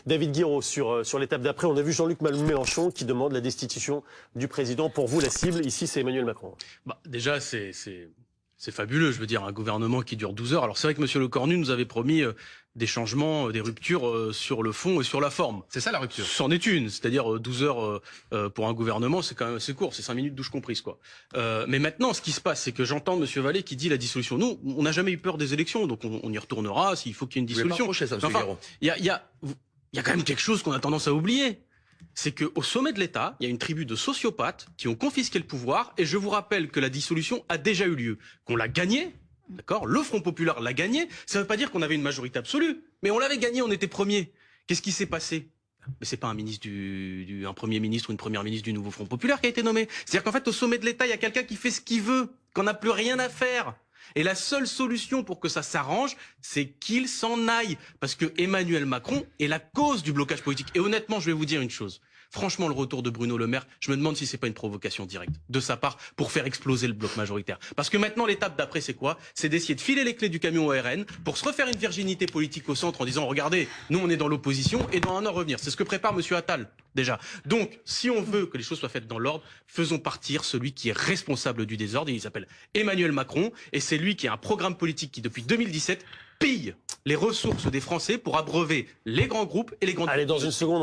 David Guiraud, sur l'étape d'après, on a vu Jean-Luc Mélenchon qui demande la destitution du président. Pour vous, la cible, ici, c'est Emmanuel Macron. Déjà, c'est fabuleux, je veux dire, un gouvernement qui dure 12 heures. Alors c'est vrai que M. Lecornu nous avait promis des changements, des ruptures sur le fond et sur la forme. C'est ça la rupture. C'en est une, c'est-à-dire 12 heures pour un gouvernement, c'est quand même assez court, c'est 5 minutes douche comprise, quoi. Mais maintenant, ce qui se passe, c'est que j'entends M. Vallée qui dit la dissolution. Nous, on n'a jamais eu peur des élections, donc on y retournera s'il faut qu'il y ait une dissolution. Vous ça, enfin, il y a quand même quelque chose qu'on a tendance à oublier. C'est qu'au sommet de l'État, il y a une tribu de sociopathes qui ont confisqué le pouvoir. Et je vous rappelle que la dissolution a déjà eu lieu, qu'on l'a gagnée. D'accord, le Front populaire l'a gagné. Ça ne veut pas dire qu'on avait une majorité absolue, mais on l'avait gagné, on était premier. Qu'est-ce qui s'est passé? Mais c'est pas un ministre un premier ministre ou une première ministre du nouveau Front populaire qui a été nommé. C'est-à-dire qu'en fait, au sommet de l'État, il y a quelqu'un qui fait ce qu'il veut, qu'on n'a plus rien à faire. Et la seule solution pour que ça s'arrange, c'est qu'il s'en aille. Parce que Emmanuel Macron est la cause du blocage politique. Et honnêtement, je vais vous dire une chose. Franchement, le retour de Bruno Le Maire, je me demande si c'est pas une provocation directe de sa part pour faire exploser le bloc majoritaire. Parce que maintenant, l'étape d'après, c'est quoi? C'est d'essayer de filer les clés du camion au RN pour se refaire une virginité politique au centre en disant, regardez, nous on est dans l'opposition et dans un an revenir. C'est ce que prépare Monsieur Attal, déjà. Donc, si on veut que les choses soient faites dans l'ordre, faisons partir celui qui est responsable du désordre. Il s'appelle Emmanuel Macron et c'est lui qui a un programme politique qui, depuis 2017, pille les ressources des Français pour abreuver les grands groupes et les grandes... Allez, dans une seconde,